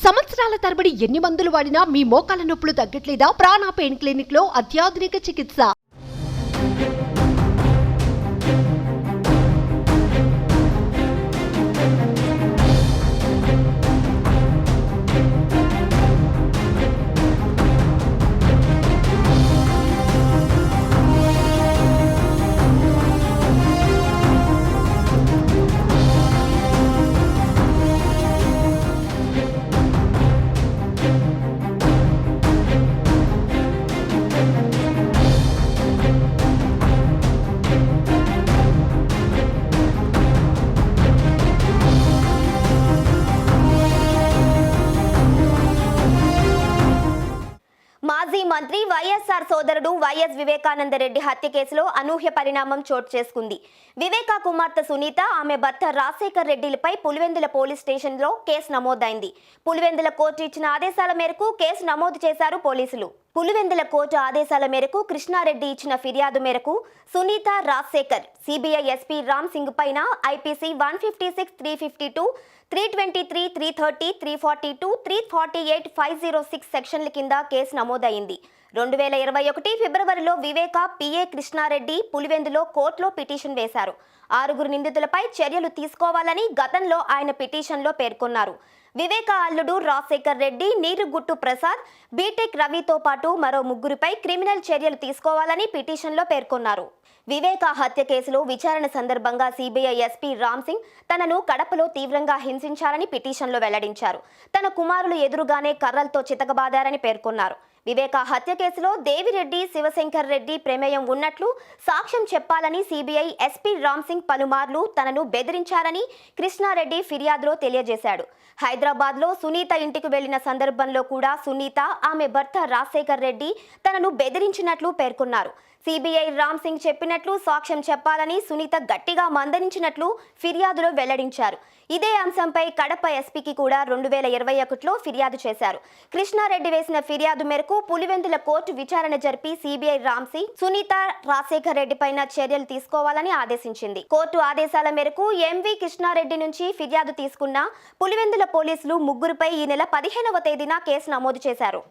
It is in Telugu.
సంవత్సరాల తరబడి ఎన్ని మందులు వాడినా మీ మోకాల నొప్పులు తగ్గట్లేదా? ప్రాణ పెయిన్ క్లినిక్ లో అత్యాధునిక చికిత్స. మాజీ మంత్రి వైఎస్ఆర్ సోదరుడు వైఎస్ వివేకానందరెడ్డి హత్య కేసులో అనూహ్య పరిణామం చోటు చేసుకుంది. వివేకా కుమార్తె సునీత, ఆమె భర్త రాజశేఖర్ రెడ్డిలపై పులివెందుల పోలీస్ స్టేషన్లో కేసు నమోదైంది. పులివెందుల కోర్టు ఇచ్చిన ఆదేశాల మేరకు కేసు నమోదు చేశారు పోలీసులు. పులివెందుల కోర్టు ఆదేశాల మేరకు కృష్ణారెడ్డి ఇచ్చిన ఫిర్యాదు మేరకు సునీత, రాజశేఖర్ సిబిఐ ఎస్పీ రామ్ సింగ్ పైన ఐపీసీ 156, 352, 323, 330, 342, 348, 506 సెక్షన్ల కింద కేసు నమోదైంది. 2021 ఫిబ్రవరిలో వివేక పిఏ కృష్ణారెడ్డి పులివెందులో కోర్టులో పిటిషన్ వేశారు. 6 నిందితులపై చర్యలు తీసుకోవాలని గతంలో ఆయన పిటిషన్లో పేర్కొన్నారు. వివేక అల్లుడు రాజశేఖర్ రెడ్డి, నీరుగుట్టు ప్రసాద్, బీటెక్ రవితో పాటు మరో 3పై క్రిమినల్ చర్యలు తీసుకోవాలని పిటిషన్లో పేర్కొన్నారు. వివేక హత్య కేసులో విచారణ సందర్భంగా సిబిఐ ఎస్పీ రామ్ సింగ్ తనను కడపలో తీవ్రంగా హింసించారని పిటిషన్లో వెల్లడించారు. తన కుమారులు ఎదురుగానే కర్రలతో చితకబాదారని పేర్కొన్నారు. వివేక హత్య కేసులో దేవిరెడ్డి, శివశంకర్ రెడ్డి ప్రమేయం ఉన్నట్లు సాక్ష్యం చెప్పాలని సిబిఐ ఎస్పీ రామ్ సింగ్ పలుమార్లు తనను బెదిరించారని కృష్ణారెడ్డి ఫిర్యాదులో తెలియజేశాడు. హైదరాబాద్లో సునీత ఇంటికి వెళ్లిన సందర్భంలో కూడా సునీత, ఆమె భర్త రాజశేఖర్ రెడ్డి తనను బెదిరించినట్లు పేర్కొన్నారు. సిబిఐ రామ్ సింగ్ చెప్పినట్లు సాక్ష్యం చెప్పాలని సునీత గట్టిగా మందలించినట్లు ఫిర్యాదులో వెల్లడించారు. ఇదే అంశంపై కడప ఎస్పీకి కూడా 2021లో ఫిర్యాదు చేశారు. కృష్ణారెడ్డి వేసిన ఫిర్యాదు మేరకు పులివెందుల కోర్టు విచారణ జరిపి సిబిఐ రామ్ సింగ్, సునీత, రాజశేఖర్ రెడ్డి పైన చర్యలు తీసుకోవాలని ఆదేశించింది. కోర్టు ఆదేశాల మేరకు ఎంవి కృష్ణారెడ్డి నుంచి ఫిర్యాదు తీసుకున్న పులివెందుల పోలీసులు 3పై ఈ నెల 15వ తేదీన కేసు నమోదు చేశారు.